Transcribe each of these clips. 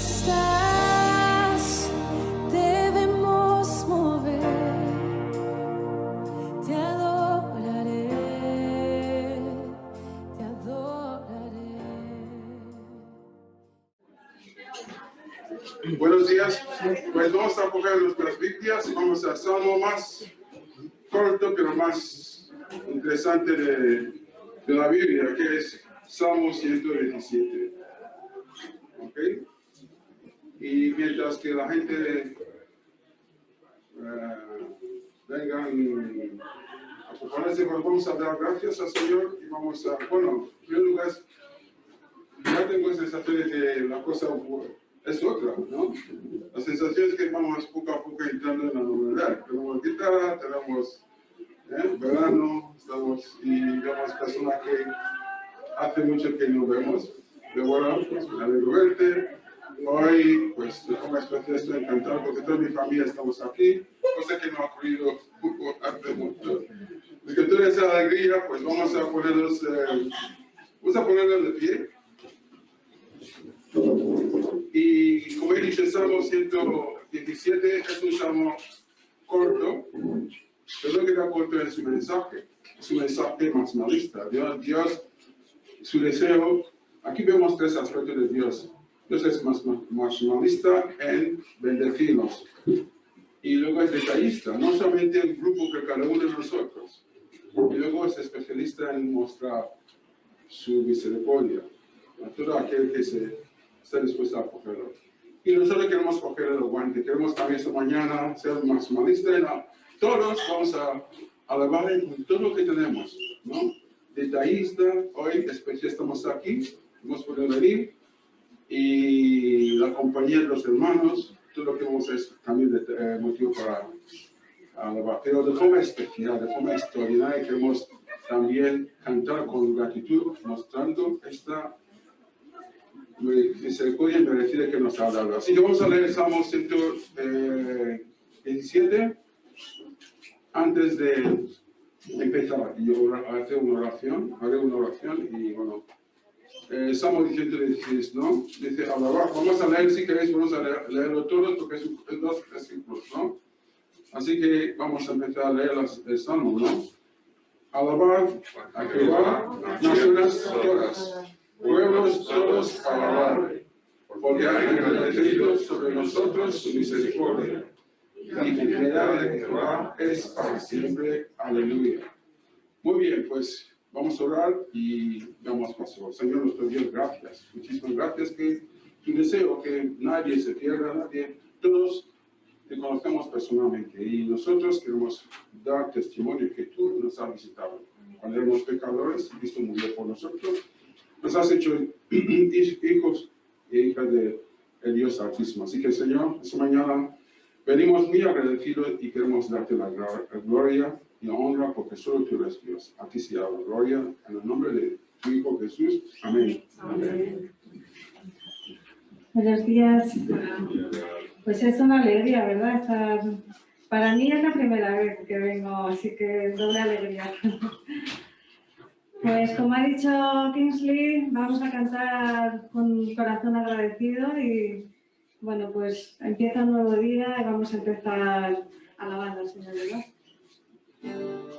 estás, debemos mover. Te adoraré, te adoraré. Buenos días, pues vamos a coger nuestras Biblias y vamos al salmo más corto pero más interesante de la Biblia, que es Salmo 117. ¿Ok? Y mientras que la gente vengan a ponerse, pues vamos a dar gracias al Señor y vamos a, bueno, en primer lugar, ya tengo esa sensación de que la cosa es otra, ¿no? La sensación es que vamos poco a poco entrando en la normalidad. Tenemos guitarra, tenemos verano, estamos y vemos personas que hace mucho que no vemos. De bueno, pues me alegro verte. Hoy, pues de forma especial estoy encantado porque toda mi familia estamos aquí, cosa que no ha ocurrido hace mucho. Pues que toda esa alegría, pues vamos a ponernos de pie. Y como he dicho, el Salmo 117 es un salmo corto, pero lo que da corto es su mensaje maximalista. Dios, su deseo, aquí vemos tres aspectos de Dios. Dios es maximalista en bendecirnos. Y luego es detallista, no solamente el grupo que cada uno de nosotros. Y luego es especialista en mostrar su misericordia a todo aquel que está dispuesto a cogerlo. Y nosotros queremos coger el guante, queremos también esta mañana ser maximalista en todos vamos a alabar con todo lo que tenemos, ¿no? Detallista, hoy especialmente estamos aquí, hemos podido venir, y la compañía de los hermanos, todo lo que vamos a es también motivo para alabar, pero de forma especial, de forma extraordinaria, queremos también cantar con gratitud, mostrando esta misericordia merecida que nos ha dado. Así que vamos a leer el Salmo 117. Antes de empezar, yo haré una oración y bueno, Salmo 116, ¿no? Dice, alabar, vamos a leer, si queréis, vamos a leerlo todos porque es dos versículos, ¿no? Así que vamos a empezar a leer el Salmo, ¿no? Alabar a Jehová, naciones todas, pueblos todos alabar, porque ha agradecido sobre nosotros su misericordia. La fidelidad de Jehová es para siempre. Aleluya. Muy bien, pues vamos a orar y damos paso. Señor nuestro Dios, gracias. Muchísimas gracias que tu deseo que nadie se pierda, todos te conocemos personalmente y nosotros queremos dar testimonio que tú nos has visitado. Cuando éramos pecadores, Cristo murió por nosotros. Nos has hecho hijos e hijas de Dios Altísimo. Así que, Señor, esta mañana venimos muy agradecidos y queremos darte la gloria y la honra porque solo tú eres Dios. A ti sea la gloria en el nombre de tu Hijo Jesús. Amén. Amén. Buenos días. Pues es una alegría, ¿verdad? Para mí es la primera vez que vengo, así que doble alegría. Pues como ha dicho Kingsley, vamos a cantar con corazón agradecido y bueno, pues empieza un nuevo día y vamos a empezar alabando al Señor, ¿verdad? Oh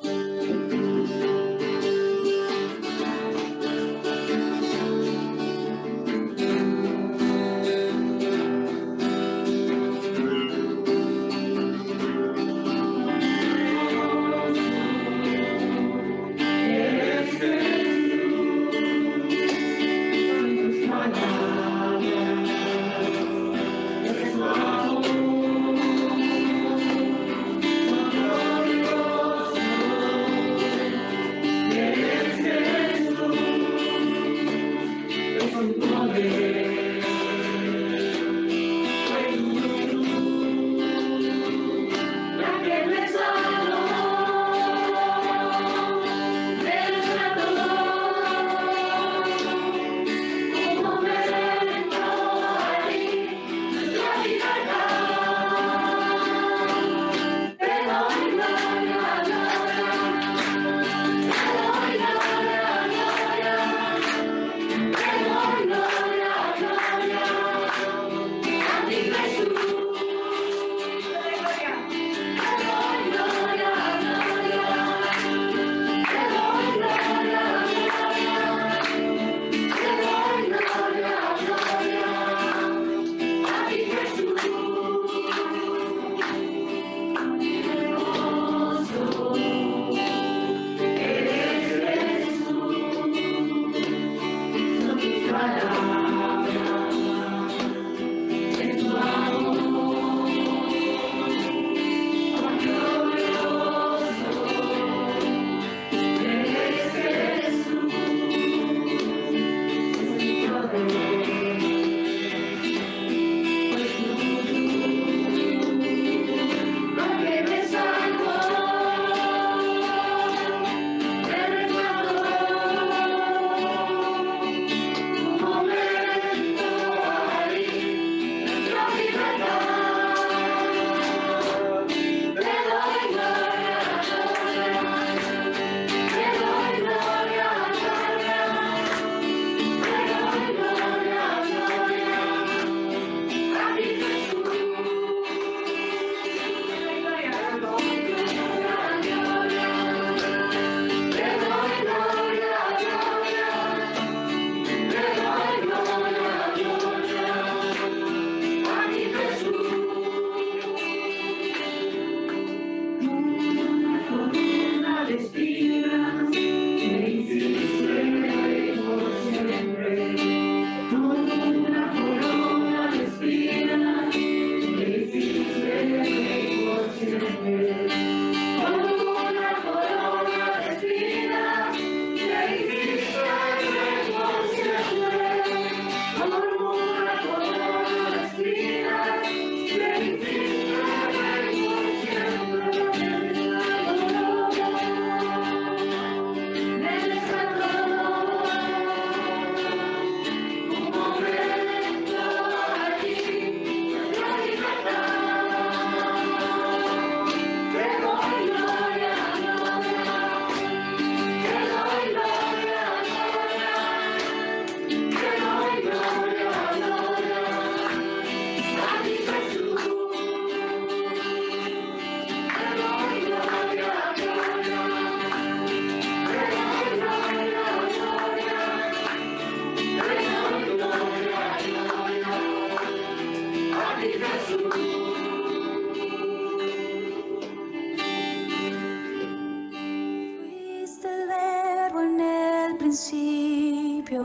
Fuiste el verbo en el principio,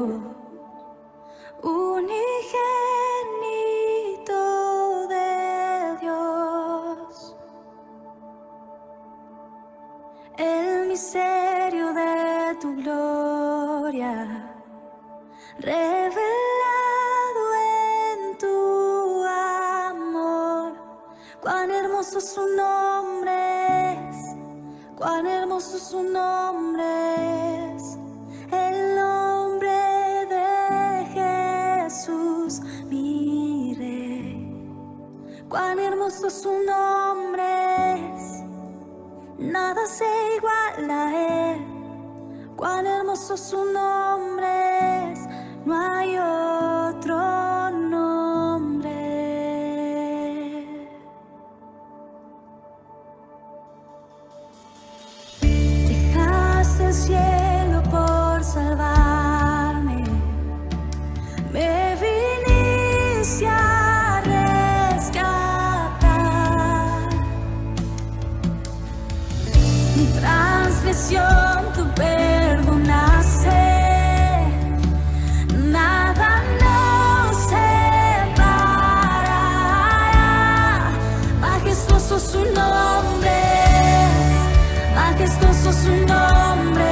unigénito de Dios. El misterio de tu gloria, revelado en tu amor. Cuán hermoso su nombre es, cuán hermoso su nombre es, el nombre de Jesús, mi Rey. Cuán hermoso su nombre es, nada se iguala a él. Cuán hermoso su nombre es, no hay otro nombre. Dejaste el cielo por salvarme, me viniste a rescatar. Mi transgresión tú perdonaste, nada nos separará. Majestuoso su nombre es, majestuoso su nombre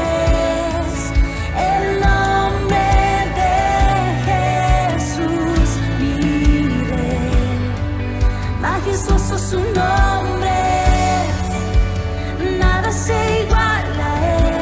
es, el nombre de Jesús, mi Rey. Majestuoso su nombre es, nada se iguala a él.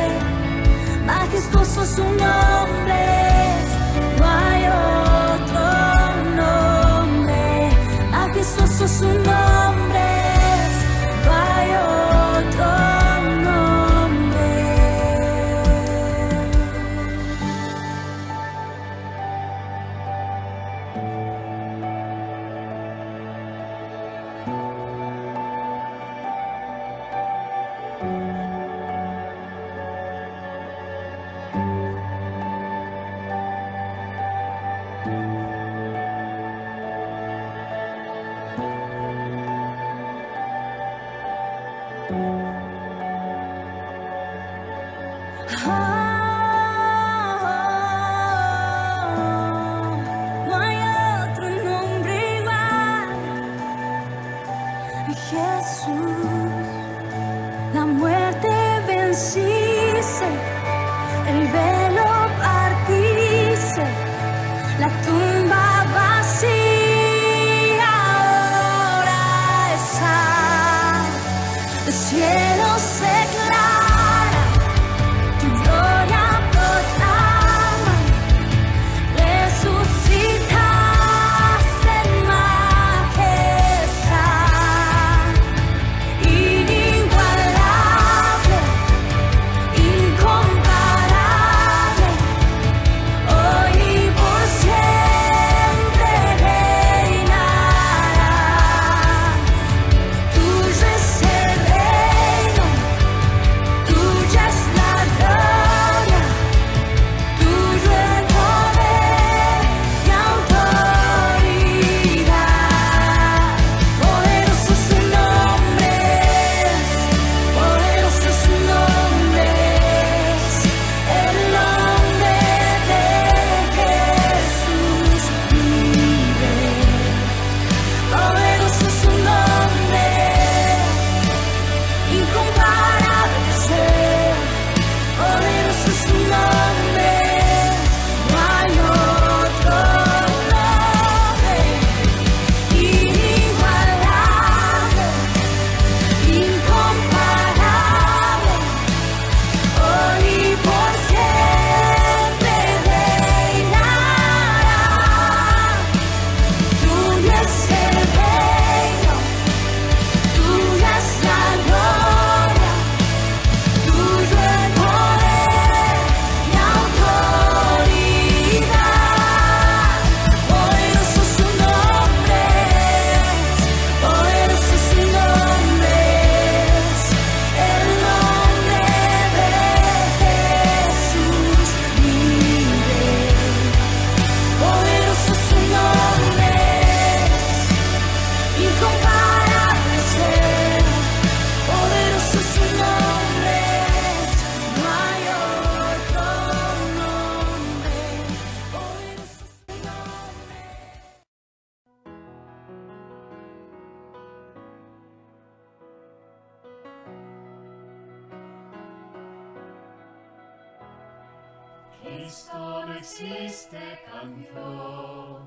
Cristo no existe canción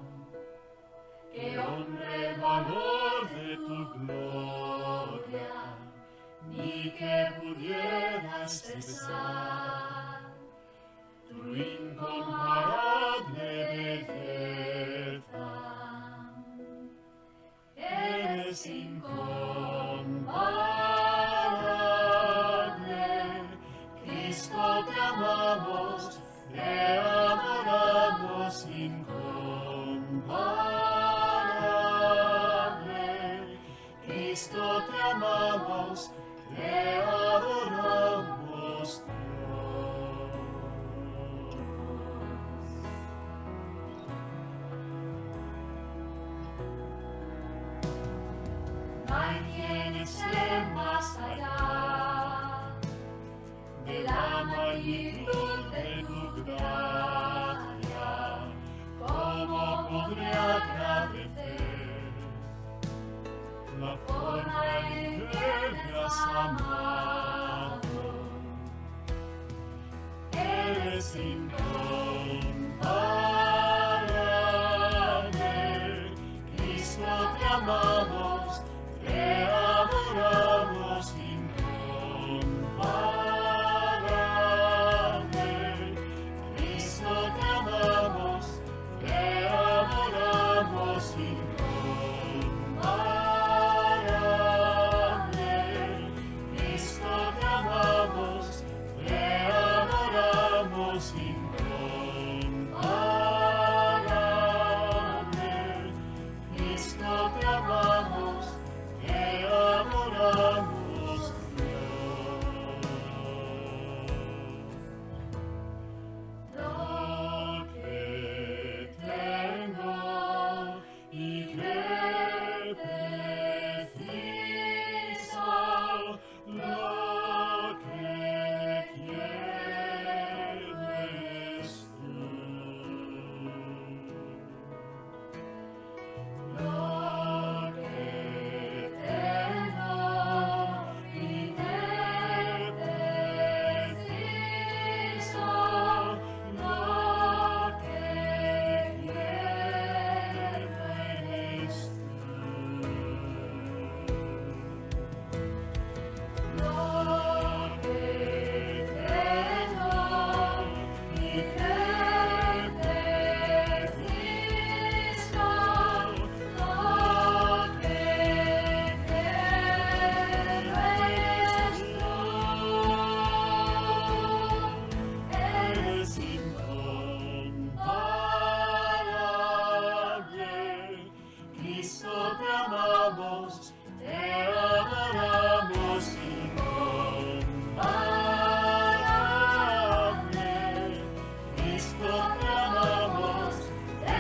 que honre el valor de tu gloria, ni que pudiera expresar tu incomparable belleza. Eres incomparable, Cristo te amamos, te adoramos incomparable, Cristo te amamos, te adoramos Dios. No hay quien esté más allá de la magnitud de tu gracia. ¿Cómo podré agradecer la forma en que me has amado? Eres incomparable, Cristo te amamos, te adoramos incomparable, Cristo te amamos, te adoramos incomparable, Cristo te amamos, te adoramos incomparable, Cristo te amamos, te adoramos Dios. Lo que tengo y que preciso, lo que quiero eres tú. Lo que tengo y que preciso, lo que quiero eres tú. Lo que tengo y que preciso, lo que quiero eres tú. Eres incomparable, Cristo te amamos, te adoramos incomparable, Cristo te amamos, te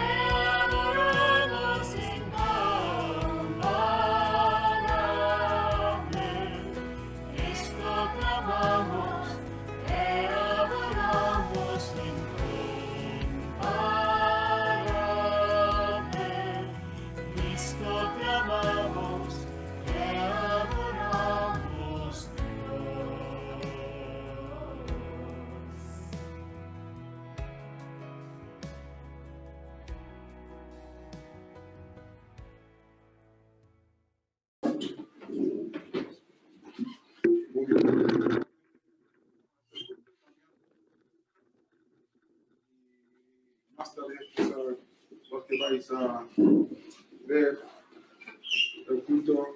adoramos incomparable, Cristo te amamos, te adoramos incomparable, Cristo te amamos, te adoramos Muy bien. Más tarde, los que vais a ver el culto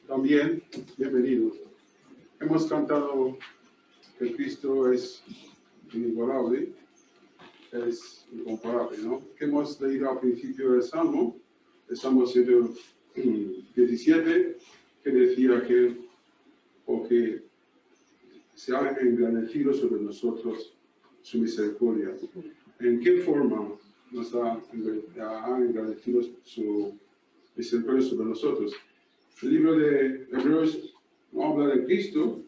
también, bienvenidos. Hemos cantado que Cristo es inigualable, es incomparable, ¿no? Que hemos leído al principio del Salmo, el Salmo 117, que decía que porque se ha engrandecido sobre nosotros su misericordia. ¿En qué forma nos ha engrandecido su misericordia sobre nosotros? El libro de Hebreos habla de Cristo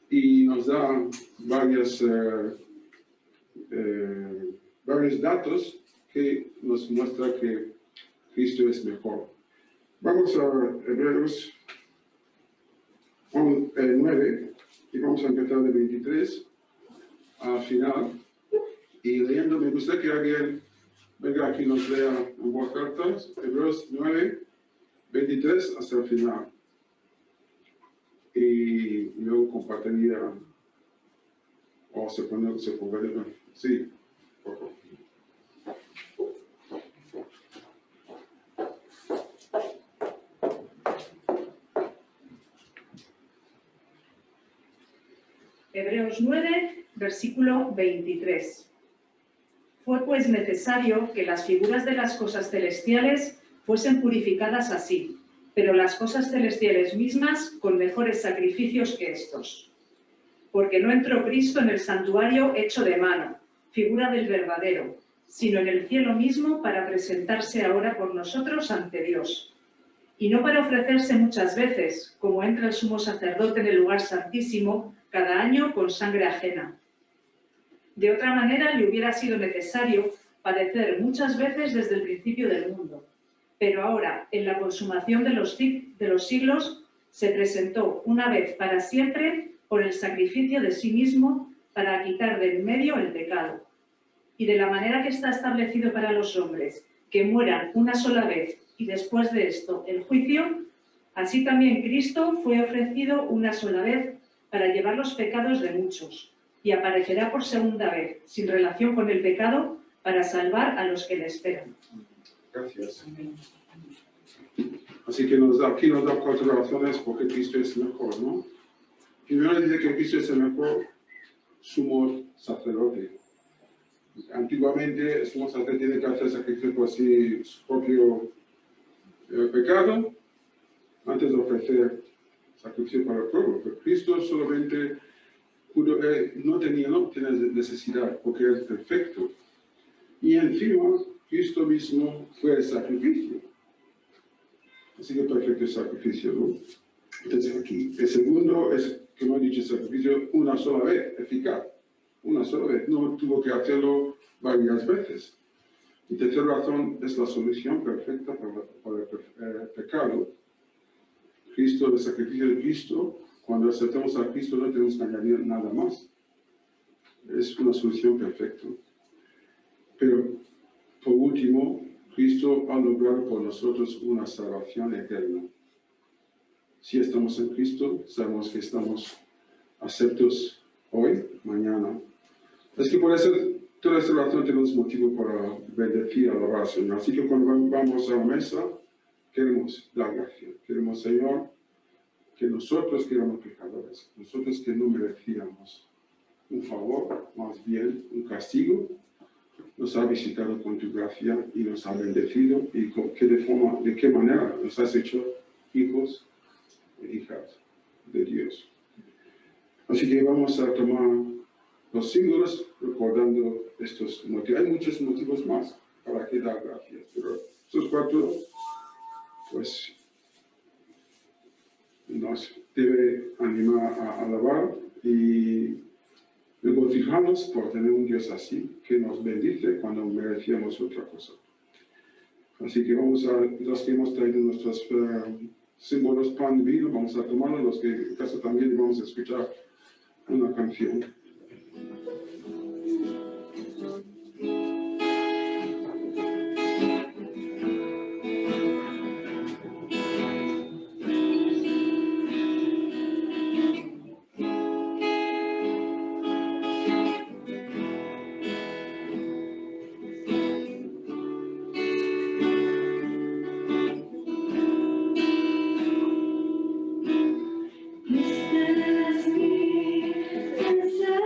y nos da varios datos que nos muestra que Cristo es mejor. Vamos a Hebreos 9 y vamos a empezar de 23 al final Y leyendo, me gustaría que alguien venga aquí y nos lea en voz alta, Hebreos 9, 23 hasta el final. Y luego compartiría, o se pone, sí, por favor. Hebreos 9, versículo 23. Fue pues necesario que las figuras de las cosas celestiales fuesen purificadas así, pero las cosas celestiales mismas con mejores sacrificios que estos. Porque no entró Cristo en el santuario hecho de mano, figura del verdadero, sino en el cielo mismo para presentarse ahora por nosotros ante Dios. Y no para ofrecerse muchas veces, como entra el sumo sacerdote en el lugar santísimo cada año con sangre ajena. De otra manera le hubiera sido necesario padecer muchas veces desde el principio del mundo. Pero ahora, en la consumación de los siglos, se presentó una vez para siempre por el sacrificio de sí mismo para quitar de en medio el pecado. Y de la manera que está establecido para los hombres, que mueran una sola vez y después de esto el juicio, así también Cristo fue ofrecido una sola vez para llevar los pecados de muchos, y aparecerá por segunda vez, sin relación con el pecado, para salvar a los que le esperan. Gracias. Así que aquí nos da 4 razones por qué Cristo es mejor, ¿no? Primero dice que Cristo es el mejor sumo sacerdote. Antiguamente el sumo sacerdote tiene que hacer sacrificio por sí, su propio pecado, antes de ofrecer sacrificio para el pueblo. Pero Cristo solamente no tiene necesidad porque es perfecto. Y encima, Cristo mismo fue el sacrificio. Así que perfecto el sacrificio, ¿no? Entonces aquí, el segundo es, como he dicho, el sacrificio una sola vez, eficaz. Una sola vez, no tuvo que hacerlo varias veces. Y tercera razón es la solución perfecta para el pecado. Cristo, el sacrificio de Cristo, cuando aceptamos a Cristo no tenemos que añadir nada más. Es una solución perfecta. Pero, por último, Cristo ha logrado por nosotros una salvación eterna. Si estamos en Cristo, sabemos que estamos aceptos hoy, mañana. Es que por eso, toda esta razón tenemos motivo para bendecir a la oración. Así que cuando vamos a la mesa, queremos dar gracias. Queremos, Señor, que nosotros que éramos pecadores, nosotros que no merecíamos un favor, más bien un castigo, nos ha visitado con tu gracia y nos ha bendecido y de qué manera nos has hecho hijos e hijas de Dios. Así que vamos a tomar los símbolos recordando estos motivos. Hay muchos motivos más para que dar gracias, pero estos 4 pues nos debe animar a alabar y regocijarnos por tener un Dios así, que nos bendice cuando merecíamos otra cosa. Así que vamos a, los que hemos traído nuestros símbolos pan y vino, vamos a tomarlos, los que en casa también vamos a escuchar una canción. Este es mi pensar.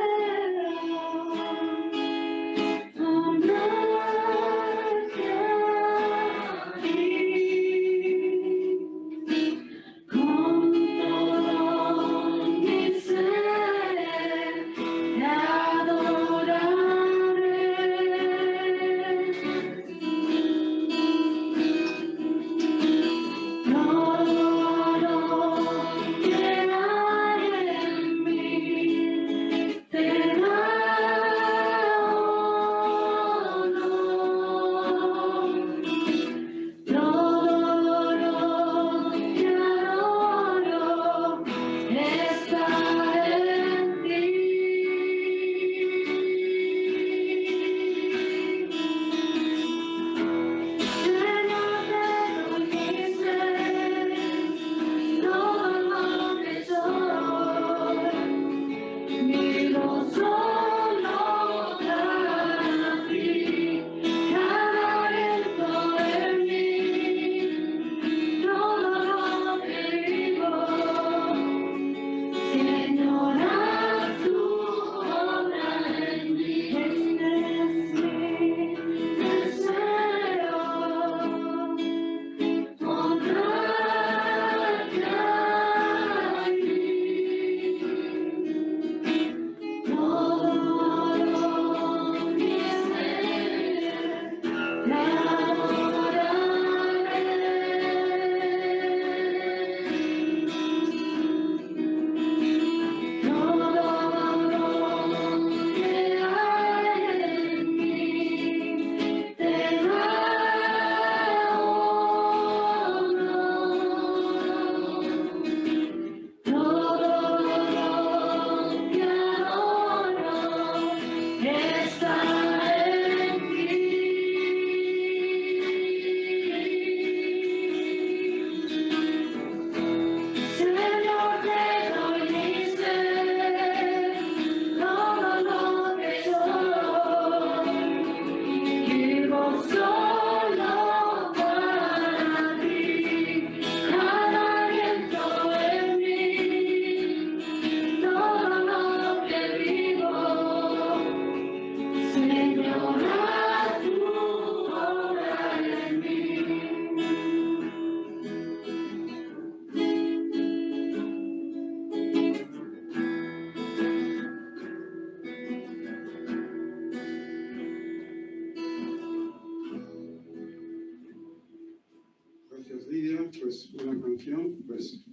pues, una canción, pues,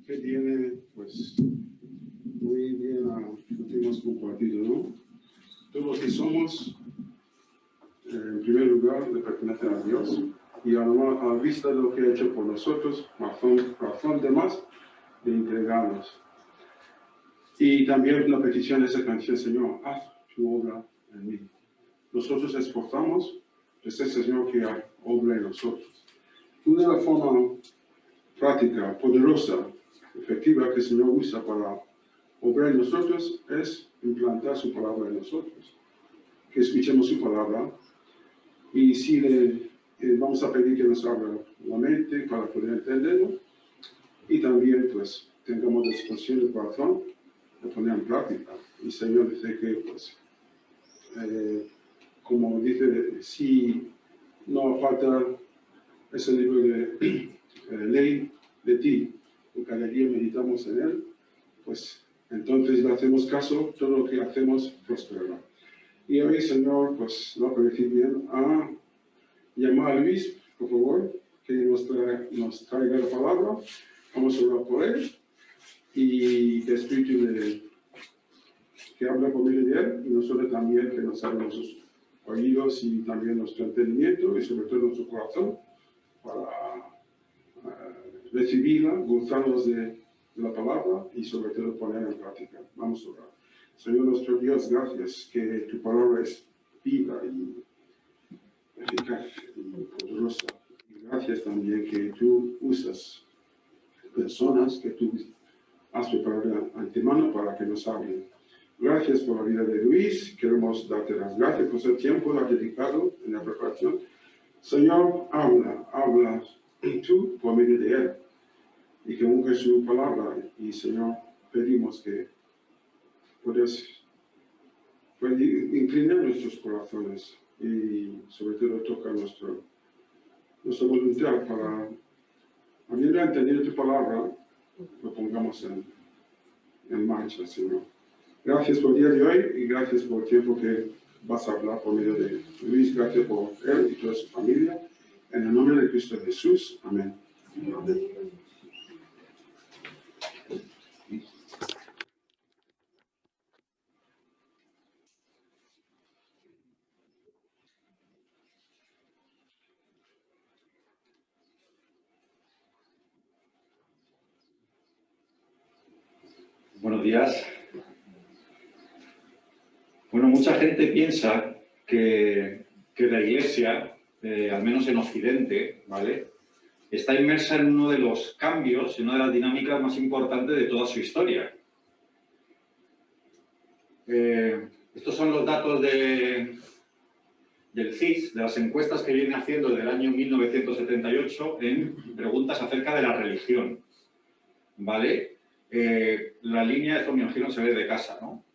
que tiene, pues, muy bien a lo que hemos compartido, ¿no? Todos los que somos, en primer lugar, le pertenecen a Dios, y a la vista de lo que ha hecho por nosotros, razón de más de entregarnos. Y también una petición de esa canción, Señor, haz tu obra en mí. Nosotros esforzamos, es el Señor que obra en nosotros. Una de las formas práctica, poderosa, efectiva que el Señor usa para obrar en nosotros es implantar su palabra en nosotros. Que escuchemos su palabra y si vamos a pedir que nos abra la mente para poder entenderlo y también pues tengamos disposición del corazón de poner en práctica. Y el Señor dice que pues como dice, si no falta ese libro de ley de ti, y cada día meditamos en él, pues entonces le hacemos caso, todo lo que hacemos prosperará. Y hoy, Señor, pues lo permití bien a llamar a Luis, por favor, que nos traiga la palabra. Vamos a orar por él y que el Espíritu que habla por medio de él y nosotros también que nos abra nuestros oídos y también nuestro entendimiento y sobre todo nuestro corazón para recibirla, gozarnos de la palabra y sobre todo ponerla en práctica. Vamos a orar. Señor nuestro Dios, gracias que tu palabra es viva y eficaz y poderosa. Y gracias también que tú usas personas que tú has preparado de antemano para que nos hablen. Gracias por la vida de Luis. Queremos darte las gracias por ese tiempo que has dedicado en la preparación. Señor, habla tú por medio de él y que unge su palabra. Y Señor, pedimos que puedas inclinar nuestros corazones y sobre todo tocar nuestra voluntad para, habiendo entendido tu palabra, lo pongamos en marcha, Señor. Gracias por el día de hoy y gracias por el tiempo que vas a hablar por medio de Luis. Gracias por él y toda su familia. En el nombre de Cristo Jesús. Amén. Amén. Buenos días. Bueno, mucha gente piensa que la Iglesia, al menos en Occidente, ¿vale?, está inmersa en uno de los cambios, en una de las dinámicas más importantes de toda su historia. Estos son los datos del CIS, de las encuestas que viene haciendo desde el año 1978 en preguntas acerca de la religión, ¿vale? La línea, esto me imagino se ve de casa, ¿no?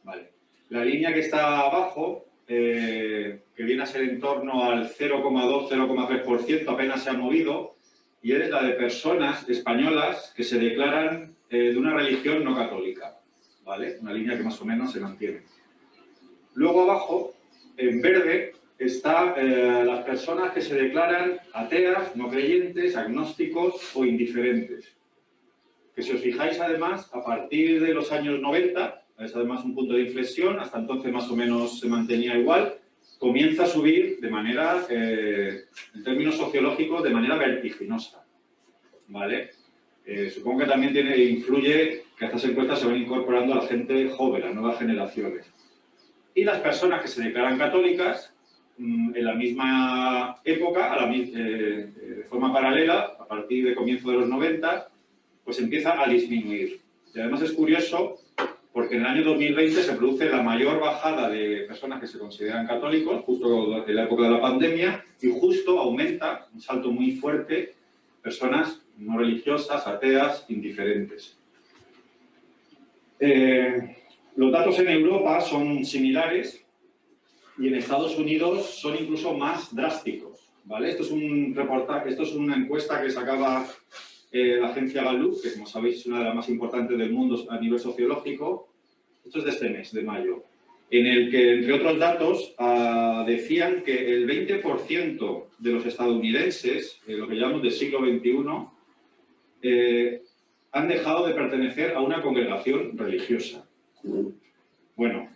Vale. La línea que está abajo, que viene a ser en torno al 0,2-0,3%, apenas se ha movido, y es la de personas españolas que se declaran de una religión no católica, ¿vale? Una línea que más o menos se mantiene. Luego abajo, en verde, están las personas que se declaran ateas, no creyentes, agnósticos o indiferentes. Que si os fijáis, además, a partir de los años 90, es además un punto de inflexión, hasta entonces más o menos se mantenía igual, comienza a subir de manera, en términos sociológicos, de manera vertiginosa, ¿vale? Supongo que también influye que a estas encuestas se van incorporando a la gente joven, las nuevas generaciones. Y las personas que se declaran católicas, en la misma época, de forma paralela, a partir de comienzo de los 90, pues empieza a disminuir. Y además es curioso porque en el año 2020 se produce la mayor bajada de personas que se consideran católicos, justo en la época de la pandemia, y justo aumenta, un salto muy fuerte, personas no religiosas, ateas, indiferentes. Los datos en Europa son similares y en Estados Unidos son incluso más drásticos, ¿vale? Esto es un reportaje, esto es una encuesta que sacaba la agencia Gallup, que como sabéis es una de las más importantes del mundo a nivel sociológico. Esto es de este mes, de mayo. en el que, entre otros datos, decían que el 20% de los estadounidenses, lo que llamamos del siglo XXI, han dejado de pertenecer a una congregación religiosa. Bueno,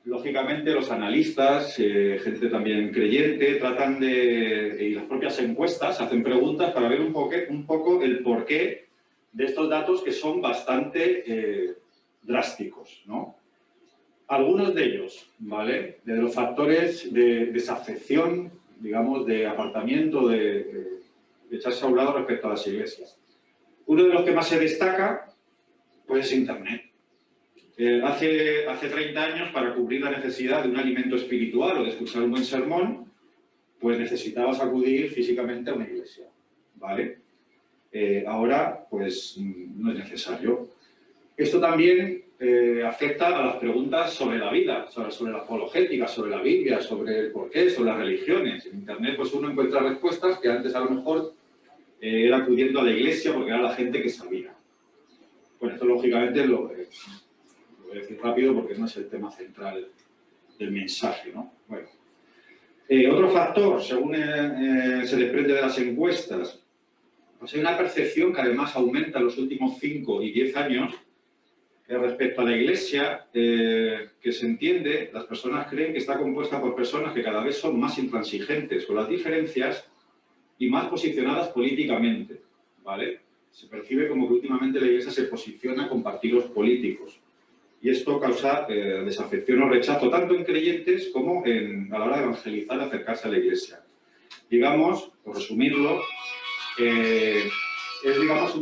lógicamente los analistas, gente también creyente, tratan de, y las propias encuestas, hacen preguntas para ver un poco el porqué de estos datos que son bastante drásticos, ¿no? Algunos de ellos, ¿vale? De los factores de desafección, digamos, de apartamiento, de echarse a un lado respecto a las iglesias. Uno de los que más se destaca, pues es Internet. Hace 30 años, para cubrir la necesidad de un alimento espiritual o de escuchar un buen sermón, pues necesitabas acudir físicamente a una iglesia, ¿vale? Ahora, pues, no es necesario. Esto también afecta a las preguntas sobre la vida, sobre la apologética, sobre la Biblia, sobre el porqué, sobre las religiones. En Internet, pues, uno encuentra respuestas que antes, a lo mejor, era acudiendo a la iglesia porque era la gente que sabía. Bueno, esto, lógicamente, lo voy a decir rápido porque no es el tema central del mensaje, ¿no? Bueno. Otro factor, según se desprende de las encuestas, pues hay una percepción que además aumenta en los últimos 5 y 10 años respecto a la Iglesia, que se entiende, las personas creen que está compuesta por personas que cada vez son más intransigentes con las diferencias y más posicionadas políticamente, ¿vale? Se percibe como que últimamente la Iglesia se posiciona con partidos políticos. Y esto causa desafección o rechazo tanto en creyentes como a la hora de evangelizar, acercarse a la Iglesia. Digamos, por resumirlo, es, digamos,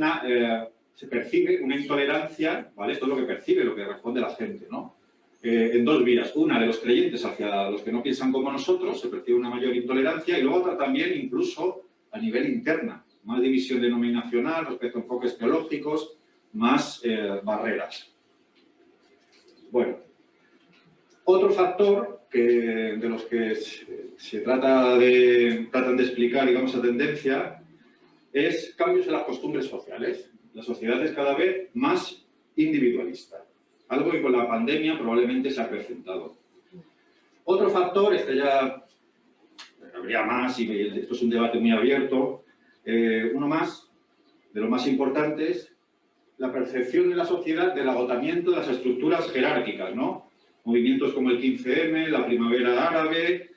se percibe una intolerancia, ¿vale? Esto es lo que percibe, lo que responde la gente, ¿no? En dos vías. Una, de los creyentes hacia los que no piensan como nosotros, se percibe una mayor intolerancia, y luego otra también, incluso a nivel interna, más división denominacional respecto a enfoques teológicos, más barreras. Bueno, otro factor de los que se tratan de explicar, digamos, esa tendencia, es cambios en las costumbres sociales. La sociedad es cada vez más individualista, algo que con la pandemia probablemente se ha acrecentado. Otro factor, ya habría más, y esto es un debate muy abierto, uno más, de los más importantes, la percepción en la sociedad del agotamiento de las estructuras jerárquicas, ¿no? Movimientos como el 15M, la primavera árabe,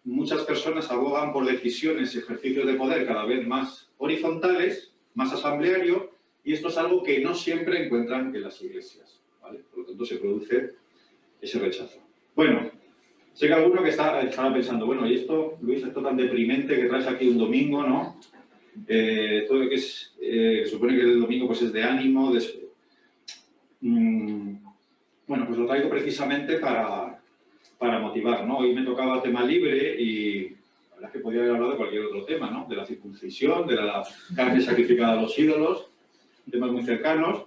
muchas personas abogan por decisiones y ejercicios de poder cada vez más horizontales, más asambleario, y esto es algo que no siempre encuentran en las iglesias, ¿vale? Por lo tanto, se produce ese rechazo. Bueno, sé que alguno que estará pensando, bueno, y esto, Luis, esto tan deprimente que traes aquí un domingo, ¿no? Esto que se supone que el domingo pues, es de ánimo. Bueno, pues lo traigo precisamente para motivar, ¿no? Hoy me tocaba tema libre y la verdad es que podría haber hablado de cualquier otro tema, ¿no? De la circuncisión, de la carne sacrificada a los ídolos, temas muy cercanos,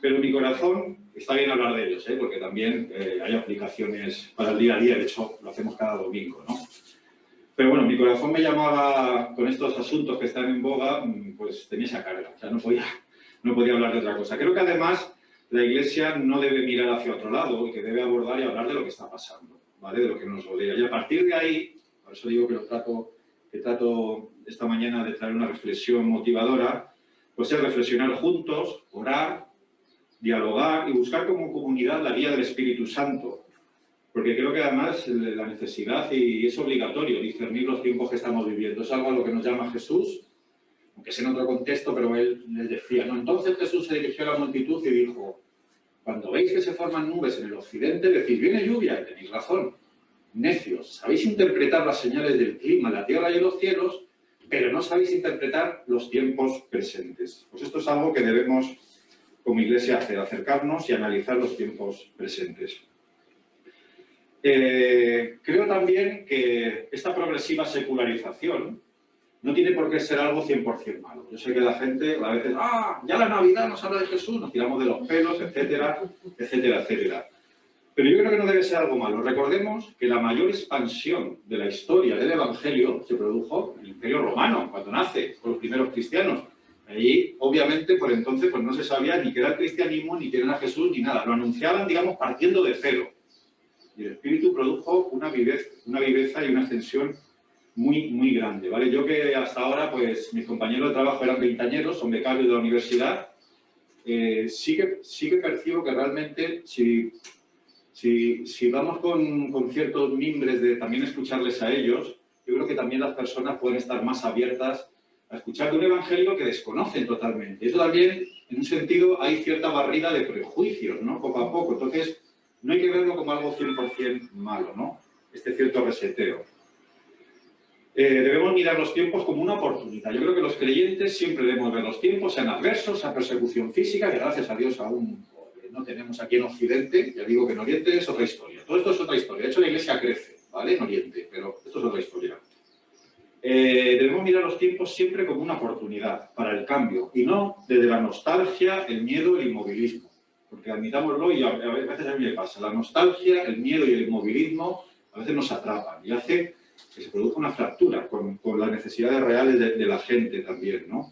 pero en mi corazón está bien hablar de ellos, porque también hay aplicaciones para el día a día, de hecho lo hacemos cada domingo, ¿no? Pero bueno, mi corazón me llamaba con estos asuntos que están en boga, pues tenía esa carga, o sea, no podía hablar de otra cosa. Creo que además la Iglesia no debe mirar hacia otro lado y que debe abordar y hablar de lo que está pasando, ¿vale? De lo que nos rodea. Y a partir de ahí, por eso digo que trato esta mañana de traer una reflexión motivadora, pues es reflexionar juntos, orar, dialogar y buscar como comunidad la guía del Espíritu Santo. Porque creo que además la necesidad, y es obligatorio, discernir los tiempos que estamos viviendo. Es algo a lo que nos llama Jesús, aunque sea en otro contexto, pero él les decía, ¿no? Entonces Jesús se dirigió a la multitud y dijo, cuando veis que se forman nubes en el occidente, decís, viene lluvia, y tenéis razón. Necios, sabéis interpretar las señales del clima, la tierra y los cielos, pero no sabéis interpretar los tiempos presentes. Pues esto es algo que debemos, como Iglesia, hacer, acercarnos y analizar los tiempos presentes. Creo también que esta progresiva secularización no tiene por qué ser algo 100% malo. Yo sé que la gente a veces, ya la Navidad nos habla de Jesús, nos tiramos de los pelos, etcétera, etcétera, etcétera. Pero yo creo que no debe ser algo malo. Recordemos que la mayor expansión de la historia del Evangelio se produjo en el Imperio Romano, cuando nace, con los primeros cristianos. Ahí, obviamente, por entonces pues no se sabía ni qué era el cristianismo, ni quién era Jesús, ni nada. Lo anunciaban, digamos, partiendo de cero. Y el Espíritu produjo una viveza y una extensión muy, muy grande, ¿vale? Yo que hasta ahora, pues, mis compañeros de trabajo eran veinteañeros, son becarios de la universidad, sí que percibo que realmente, si vamos con ciertos mimbres de también escucharles a ellos, yo creo que también las personas pueden estar más abiertas a escuchar de un evangelio que desconocen totalmente. Eso también, en un sentido, hay cierta barrida de prejuicios, ¿no? Poco a poco. Entonces, no hay que verlo como algo 100% malo, ¿no? Este cierto reseteo. Debemos mirar los tiempos como una oportunidad. Yo creo que los creyentes siempre debemos ver los tiempos, sean adversos, sean persecución física, que gracias a Dios aún no tenemos aquí en Occidente. Ya digo que en Oriente es otra historia. Todo esto es otra historia. De hecho, la Iglesia crece, ¿vale? En Oriente, pero esto es otra historia. Debemos mirar los tiempos siempre como una oportunidad para el cambio y no desde la nostalgia, el miedo, el inmovilismo. Porque admitámoslo, y a veces a mí me pasa, la nostalgia, el miedo y el inmovilismo a veces nos atrapan y hace que se produzca una fractura con las necesidades reales de la gente también, ¿no?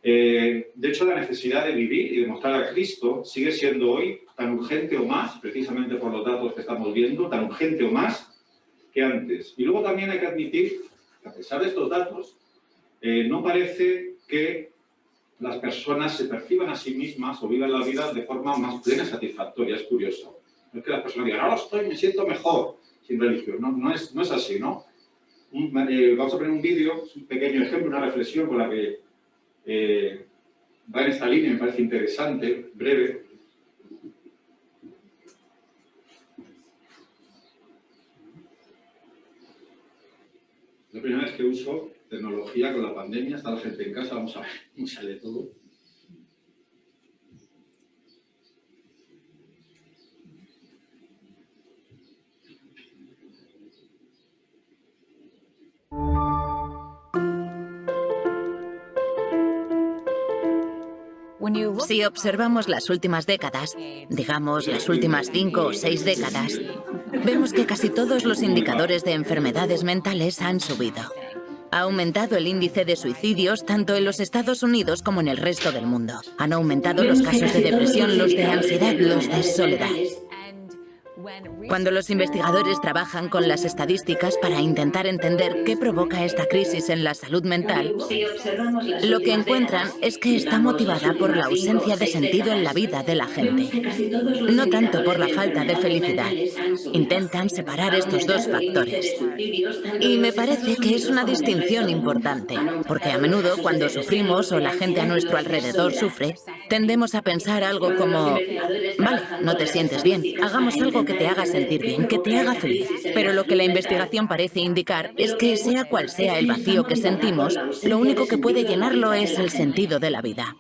De hecho, la necesidad de vivir y de mostrar a Cristo sigue siendo hoy tan urgente o más, precisamente por los datos que estamos viendo, tan urgente o más que antes. Y luego también hay que admitir que, a pesar de estos datos, no parece que las personas se perciban a sí mismas o vivan la vida de forma más plena y satisfactoria. Es curioso. No es que las personas digan, ahora me siento mejor sin religión. No es así, ¿no? Vamos a poner un vídeo, un pequeño ejemplo, una reflexión con la que va en esta línea, me parece interesante, breve. La primera vez que uso tecnología con la pandemia, está la gente en casa, vamos a ver cómo sale todo. Si observamos las últimas décadas, digamos las últimas 5 o 6 décadas, vemos que casi todos los indicadores de enfermedades mentales han subido. Ha aumentado el índice de suicidios tanto en los Estados Unidos como en el resto del mundo. Han aumentado los casos de depresión, los de ansiedad, los de soledad. Cuando los investigadores trabajan con las estadísticas para intentar entender qué provoca esta crisis en la salud mental, lo que encuentran es que está motivada por la ausencia de sentido en la vida de la gente, no tanto por la falta de felicidad. Intentan separar estos dos factores. Y me parece que es una distinción importante, porque a menudo cuando sufrimos o la gente a nuestro alrededor sufre, tendemos a pensar algo como, vale, no te sientes bien, hagamos algo que te haga sentir bien, que te haga feliz. Pero lo que la investigación parece indicar es que sea cual sea el vacío que sentimos, lo único que puede llenarlo es el sentido de la vida.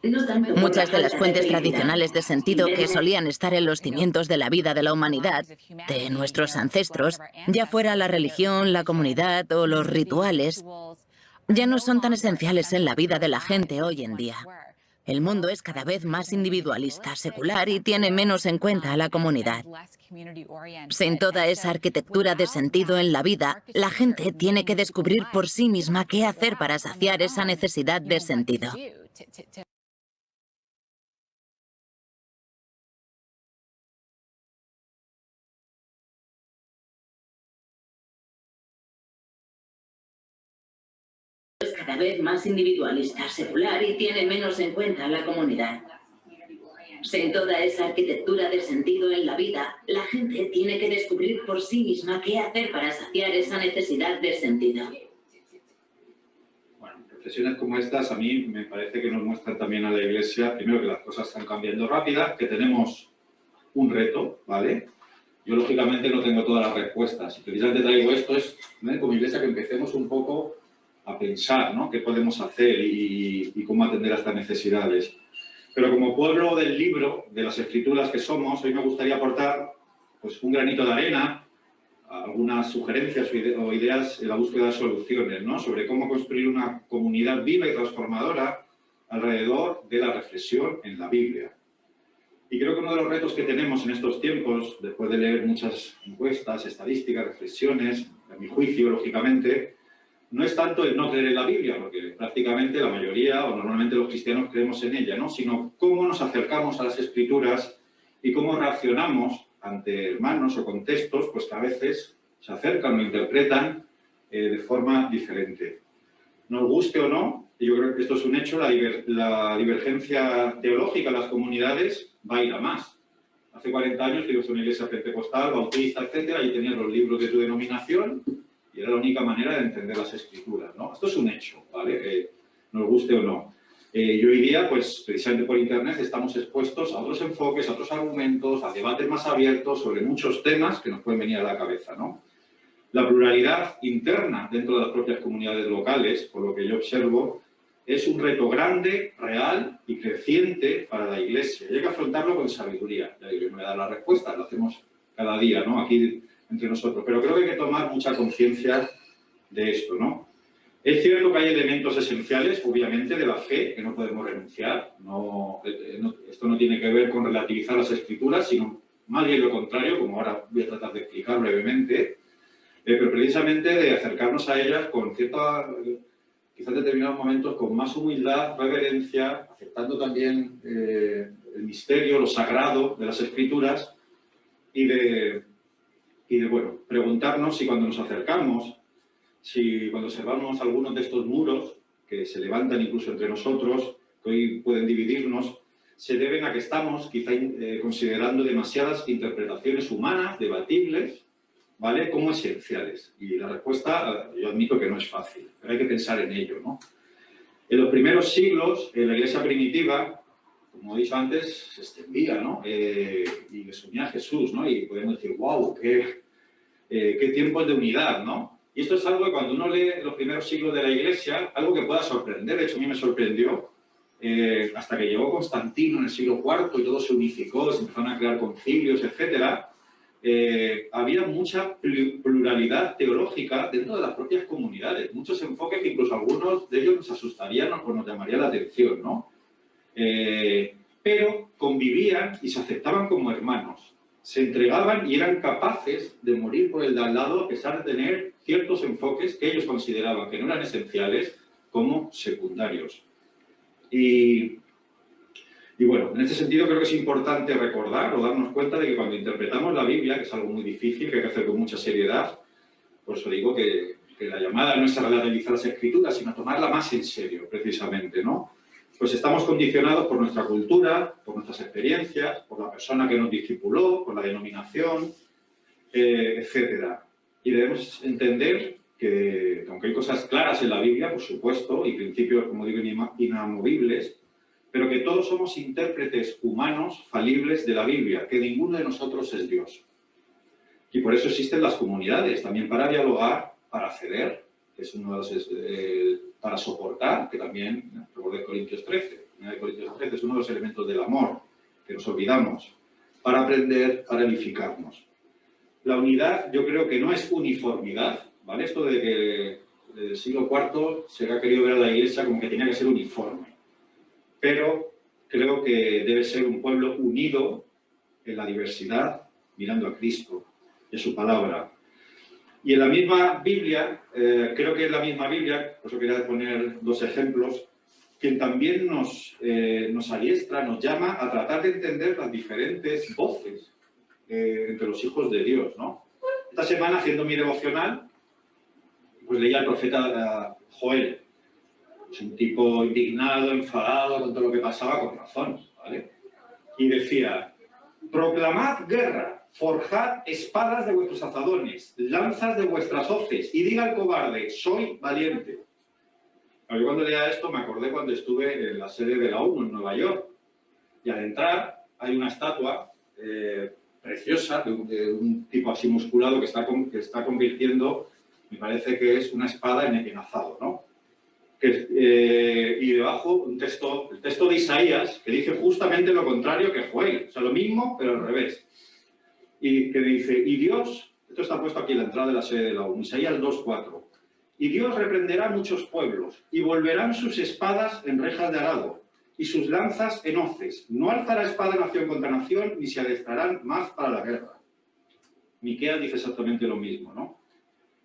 Muchas de las fuentes tradicionales de sentido que solían estar en los cimientos de la vida de la humanidad, de nuestros ancestros, ya fuera la religión, la comunidad o los rituales, ya no son tan esenciales en la vida de la gente hoy en día. El mundo es cada vez más individualista, secular y tiene menos en cuenta a la comunidad. Sin toda esa arquitectura de sentido en la vida, la gente tiene que descubrir por sí misma qué hacer para saciar esa necesidad de sentido. Es cada vez más individualista, secular y tiene menos en cuenta a la comunidad. Sin toda esa arquitectura de sentido en la vida, la gente tiene que descubrir por sí misma qué hacer para saciar esa necesidad de sentido. Bueno, reflexiones como estas a mí me parece que nos muestran también a la Iglesia, primero que las cosas están cambiando rápidas, que tenemos un reto, ¿vale? Yo lógicamente no tengo todas las respuestas y precisamente traigo esto, es como Iglesia que empecemos un poco a pensar, ¿no?, qué podemos hacer y cómo atender a estas necesidades. Pero como pueblo del libro, de las Escrituras que somos, hoy me gustaría aportar pues, un granito de arena, algunas sugerencias o ideas en la búsqueda de soluciones, ¿no?, sobre cómo construir una comunidad viva y transformadora alrededor de la reflexión en la Biblia. Y creo que uno de los retos que tenemos en estos tiempos, después de leer muchas encuestas, estadísticas, reflexiones, a mi juicio, lógicamente, no es tanto el no creer en la Biblia, porque prácticamente la mayoría, o normalmente los cristianos, creemos en ella, ¿no? Sino cómo nos acercamos a las Escrituras y cómo reaccionamos ante hermanos o contextos pues, que a veces se acercan o interpretan de forma diferente. Nos guste o no, y yo creo que esto es un hecho, la divergencia teológica en las comunidades va a ir a más. Hace 40 años que yo soy una iglesia pentecostal, bautista, etcétera, y tenías los libros de tu denominación y era la única manera de entender las Escrituras, ¿no? Esto es un hecho, ¿vale? Nos guste o no. Y hoy día, pues, precisamente por Internet, estamos expuestos a otros enfoques, a otros argumentos, a debates más abiertos sobre muchos temas que nos pueden venir a la cabeza, ¿no? La pluralidad interna dentro de las propias comunidades locales, por lo que yo observo, es un reto grande, real y creciente para la Iglesia. Y hay que afrontarlo con sabiduría. Ya digo, yo me voy a dar la respuesta, lo hacemos cada día, ¿no? Aquí entre nosotros. Pero creo que hay que tomar mucha conciencia de esto, ¿no? Es cierto que hay elementos esenciales, obviamente, de la fe que no podemos renunciar. Esto no tiene que ver con relativizar las Escrituras, sino más bien lo contrario, como ahora voy a tratar de explicar brevemente, pero precisamente de acercarnos a ellas con cierta, quizás en determinados momentos, con más humildad, reverencia, aceptando también el misterio, lo sagrado de las Escrituras y de bueno, preguntarnos si cuando nos acercamos, si cuando observamos algunos de estos muros que se levantan incluso entre nosotros, que hoy pueden dividirnos, se deben a que estamos quizá considerando demasiadas interpretaciones humanas, debatibles, ¿vale?, como esenciales. Y la respuesta, yo admito que no es fácil, pero hay que pensar en ello, ¿no? En los primeros siglos, en la Iglesia primitiva, como he dicho antes, se extendía, ¿no? Y les unía a Jesús, ¿no? Y podemos decir, wow, qué tiempos de unidad, ¿no? Y esto es algo que cuando uno lee los primeros siglos de la Iglesia, algo que pueda sorprender, de hecho a mí me sorprendió, hasta que llegó Constantino en el siglo IV y todo se unificó, se empezaron a crear concilios, etcétera, había mucha pluralidad teológica dentro de las propias comunidades, muchos enfoques que incluso algunos de ellos nos asustarían o nos llamaría la atención, ¿no? Pero convivían y se aceptaban como hermanos, se entregaban y eran capaces de morir por el de al lado a pesar de tener ciertos enfoques que ellos consideraban que no eran esenciales como secundarios. Y bueno, en este sentido creo que es importante recordar o darnos cuenta de que cuando interpretamos la Biblia, que es algo muy difícil, que hay que hacer con mucha seriedad, por eso digo que la llamada no es a relativizar las Escrituras, sino a tomarla más en serio, precisamente, ¿no? Pues estamos condicionados por nuestra cultura, por nuestras experiencias, por la persona que nos discipuló, por la denominación, etcétera. Y debemos entender que, aunque hay cosas claras en la Biblia, por supuesto, y principios, como digo, inamovibles, pero que todos somos intérpretes humanos falibles de la Biblia, que ninguno de nosotros es Dios. Y por eso existen las comunidades, también para dialogar, para ceder, que es uno de los, para soportar, que también, recordé Corintios 13, Corintios 13 es uno de los elementos del amor, que nos olvidamos, para aprender, para edificarnos. La unidad yo creo que no es uniformidad, ¿vale? Esto de que del siglo IV se ha querido ver a la Iglesia como que tenía que ser uniforme. Pero creo que debe ser un pueblo unido en la diversidad, mirando a Cristo y a su palabra. Y en la misma Biblia, creo que en la misma Biblia, por eso quería poner dos ejemplos, quien también nos adiestra, nos llama a tratar de entender las diferentes voces entre los hijos de Dios, ¿no? Esta semana, haciendo mi devocional, pues leía al profeta Joel. Es un tipo indignado, enfadado con todo lo que pasaba, con razón, ¿vale? Y decía, proclamad guerra, forjad espadas de vuestros azadones, lanzas de vuestras hoces, y diga al cobarde, soy valiente. Yo cuando leía esto me acordé cuando estuve en la sede de la ONU en Nueva York, y al entrar hay una estatua preciosa de un tipo así musculado que está convirtiendo, me parece que es una espada en azado, ¿no? Y debajo el texto de Isaías, que dice justamente lo contrario que Joel, o sea, lo mismo, pero al revés. Y que dice, y Dios, esto está puesto aquí en la entrada de la sede de la ONU, Isaías 2:4, y Dios reprenderá a muchos pueblos, y volverán sus espadas en rejas de arado, y sus lanzas en hoces. No alzará espada nación contra nación, ni se adestrarán más para la guerra. Miqueas dice exactamente lo mismo, ¿no?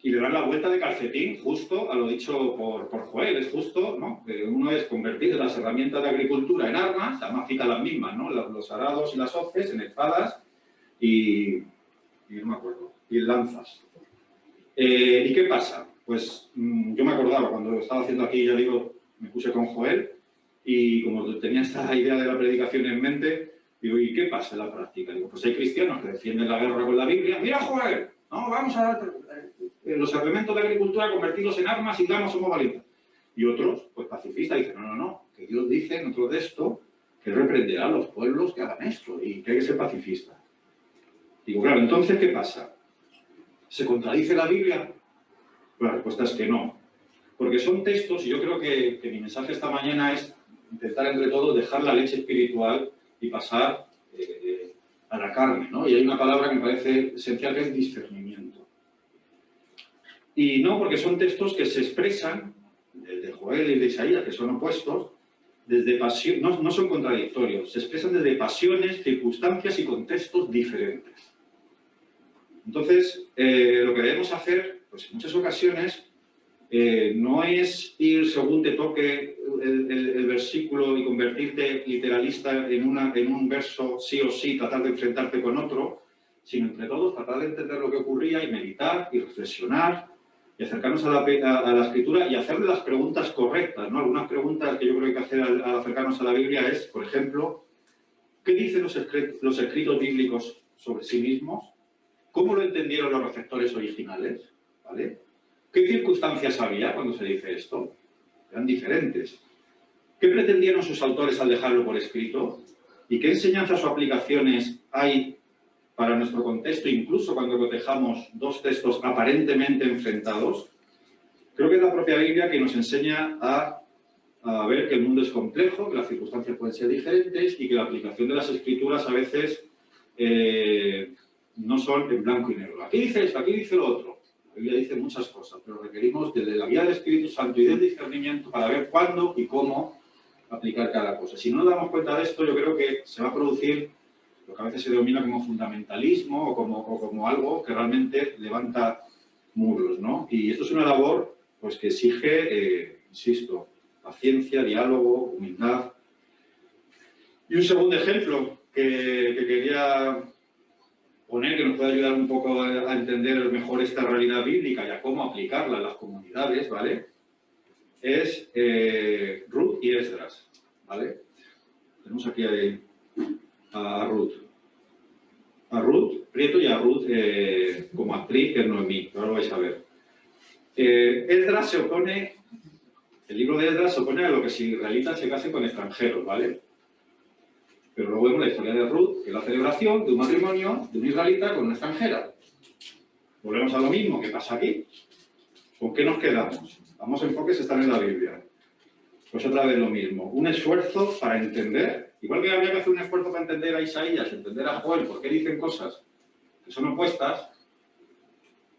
y le dan la vuelta de calcetín justo a lo dicho por Joel. Es justo, ¿no? Uno es convertir las herramientas de agricultura en armas, además cita las mismas, ¿no? Los arados y las hoces en espadas y no me acuerdo, y en lanzas. ¿Y qué pasa? Pues yo me acordaba cuando estaba haciendo aquí, ya digo, me puse con Joel y como tenía esta idea de la predicación en mente, digo, ¿y qué pasa en la práctica? Digo, pues hay cristianos que defienden la guerra con la Biblia. ¡Mira, Joel! No, vamos a los elementos de agricultura convertirlos en armas y digamos somos valientes. Y otros, pues pacifistas, dicen, no, que Dios dice en otro texto que reprenderá a los pueblos que hagan esto y que hay que ser pacifista. Digo, claro, entonces, ¿qué pasa? ¿Se contradice la Biblia? Pues la respuesta es que no. Porque son textos, y yo creo que mi mensaje esta mañana es intentar entre todos dejar la leche espiritual y pasar a la carne, ¿no? Y hay una palabra que me parece esencial, que es discernimiento. Y no, porque son textos que se expresan, el de Joel y el de Isaías, que son opuestos, desde pasión, no son contradictorios, se expresan desde pasiones, circunstancias y contextos diferentes. Entonces, lo que debemos hacer, pues en muchas ocasiones, no es ir según te toque el versículo y convertirte literalista en un verso sí o sí, tratar de enfrentarte con otro, sino entre todos tratar de entender lo que ocurría y meditar y reflexionar y acercarnos a la Escritura y hacerle las preguntas correctas, ¿no? Algunas preguntas que yo creo que hay que hacer al acercarnos a la Biblia es, por ejemplo, ¿qué dicen los escritos bíblicos sobre sí mismos? ¿Cómo lo entendieron los receptores originales? ¿Vale? ¿Qué circunstancias había cuando se dice esto? Eran diferentes. ¿Qué pretendieron sus autores al dejarlo por escrito? ¿Y qué enseñanzas o aplicaciones hay para nuestro contexto, incluso cuando cotejamos dos textos aparentemente enfrentados? Creo que es la propia Biblia que nos enseña a ver que el mundo es complejo, que las circunstancias pueden ser diferentes y que la aplicación de las Escrituras a veces no son en blanco y negro. Aquí dice esto, aquí dice lo otro. La Biblia dice muchas cosas, pero requerimos de la guía del Espíritu Santo y del discernimiento para ver cuándo y cómo aplicar cada cosa. Si no nos damos cuenta de esto, yo creo que se va a producir lo que a veces se denomina como fundamentalismo o como algo que realmente levanta muros, ¿no? Y esto es una labor pues, que exige, insisto, paciencia, diálogo, humildad. Y un segundo ejemplo que quería poner, que nos puede ayudar un poco a entender mejor esta realidad bíblica y a cómo aplicarla en las comunidades, ¿vale? Es Ruth y Esdras, ¿vale? Tenemos aquí a Ruth. A Ruth Prieto y a Ruth como actriz, que es Noemí, ahora lo vais a ver. Esdras se opone, el libro de Esdras se opone a lo que si israelitas se casen con extranjeros, ¿vale? Pero luego vemos la historia de Ruth, que es la celebración de un matrimonio de un israelita con una extranjera. Volvemos a lo mismo que pasa aquí. ¿Con qué nos quedamos? Ambos enfoques están en la Biblia. Pues otra vez lo mismo. Un esfuerzo para entender. Igual que había que hacer un esfuerzo para entender a Isaías, entender a Joel, por qué dicen cosas que son opuestas,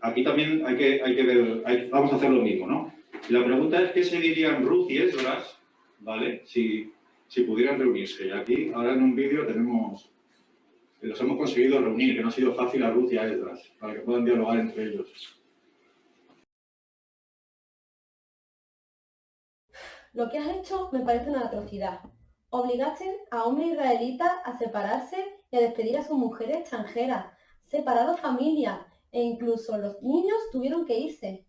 aquí también hay que ver, vamos a hacer lo mismo, ¿no? Y la pregunta es, ¿qué se dirían Ruth y Esdras, ¿vale? Si pudieran reunirse. Y aquí, ahora en un vídeo los hemos conseguido reunir, que no ha sido fácil a Ruth y a Esdras, para que puedan dialogar entre ellos. Lo que has hecho me parece una atrocidad. Obligaste a hombres israelitas a separarse y a despedir a sus mujeres extranjeras, separado familias, e incluso los niños tuvieron que irse.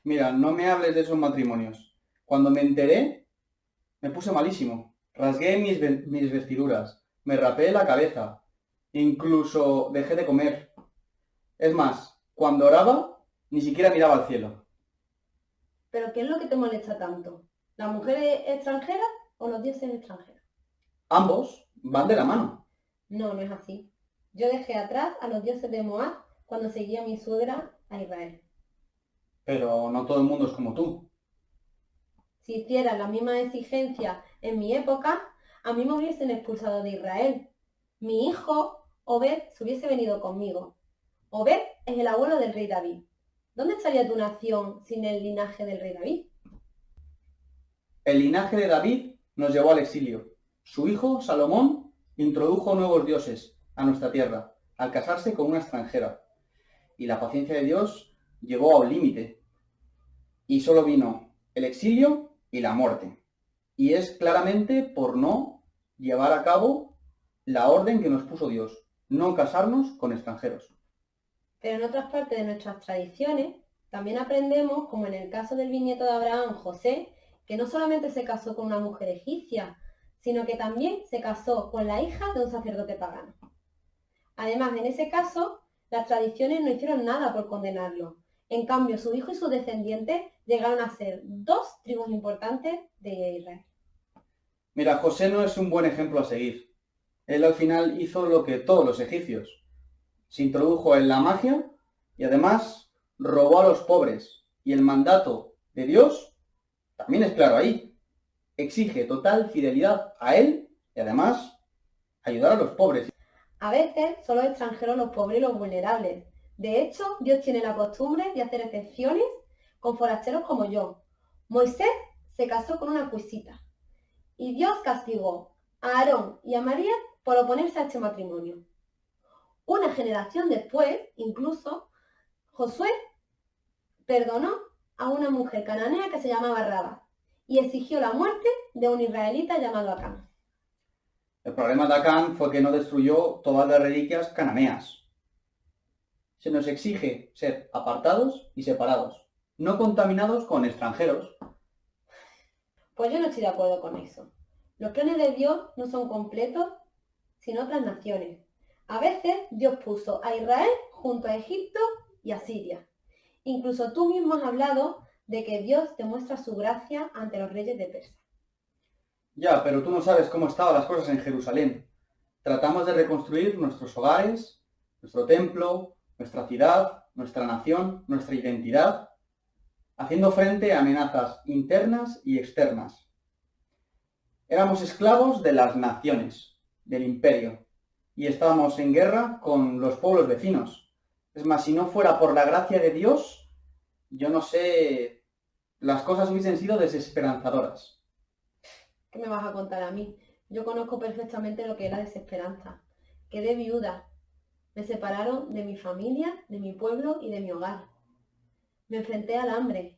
Mira, no me hables de esos matrimonios. Cuando me enteré, me puse malísimo. Rasgué mis vestiduras, me rapé la cabeza, incluso dejé de comer. Es más, cuando oraba, ni siquiera miraba al cielo. ¿Pero qué es lo que te molesta tanto? ¿Las mujeres extranjeras o los dioses extranjeros? Ambos van de la mano. No, no es así. Yo dejé atrás a los dioses de Moab cuando seguía a mi suegra a Israel. Pero no todo el mundo es como tú. Si hicieran la misma exigencia en mi época, a mí me hubiesen expulsado de Israel. Mi hijo, Obed, se hubiese venido conmigo. Obed es el abuelo del rey David. ¿Dónde estaría tu nación sin el linaje del rey David? El linaje de David nos llevó al exilio. Su hijo, Salomón, introdujo nuevos dioses a nuestra tierra, al casarse con una extranjera. Y la paciencia de Dios llegó a un límite y solo vino el exilio y la muerte. Y es claramente por no llevar a cabo la orden que nos puso Dios, no casarnos con extranjeros. Pero en otras partes de nuestras tradiciones también aprendemos, como en el caso del bisnieto de Abraham, José, que no solamente se casó con una mujer egipcia, sino que también se casó con la hija de un sacerdote pagano. Además, en ese caso, las tradiciones no hicieron nada por condenarlo. En cambio, su hijo y sus descendientes llegaron a ser 2 tribus importantes de Israel. Mira, José no es un buen ejemplo a seguir. Él al final hizo lo que todos los egipcios. Se introdujo en la magia y además robó a los pobres. Y el mandato de Dios también es claro ahí. Exige total fidelidad a él y además ayudar a los pobres. A veces son los extranjeros los pobres y los vulnerables. De hecho, Dios tiene la costumbre de hacer excepciones con forasteros como yo. Moisés se casó con una cuisita y Dios castigó a Aarón y a María por oponerse a este matrimonio. Una generación después, incluso, Josué perdonó a una mujer cananea que se llamaba Raba y exigió la muerte de un israelita llamado Acán. El problema de Acán fue que no destruyó todas las reliquias cananeas. Se nos exige ser apartados y separados, no contaminados con extranjeros. Pues yo no estoy de acuerdo con eso. Los planes de Dios no son completos sin otras naciones. A veces Dios puso a Israel junto a Egipto y a Siria. Incluso tú mismo has hablado de que Dios demuestra su gracia ante los reyes de Persia. Ya, pero tú no sabes cómo estaban las cosas en Jerusalén. Tratamos de reconstruir nuestros hogares, nuestro templo, nuestra ciudad, nuestra nación, nuestra identidad, haciendo frente a amenazas internas y externas. Éramos esclavos de las naciones, del imperio, y estábamos en guerra con los pueblos vecinos. Es más, si no fuera por la gracia de Dios, yo no sé, las cosas hubiesen sido desesperanzadoras. ¿Qué me vas a contar a mí? Yo conozco perfectamente lo que era desesperanza. Quedé viuda. Me separaron de mi familia, de mi pueblo y de mi hogar. Me enfrenté al hambre.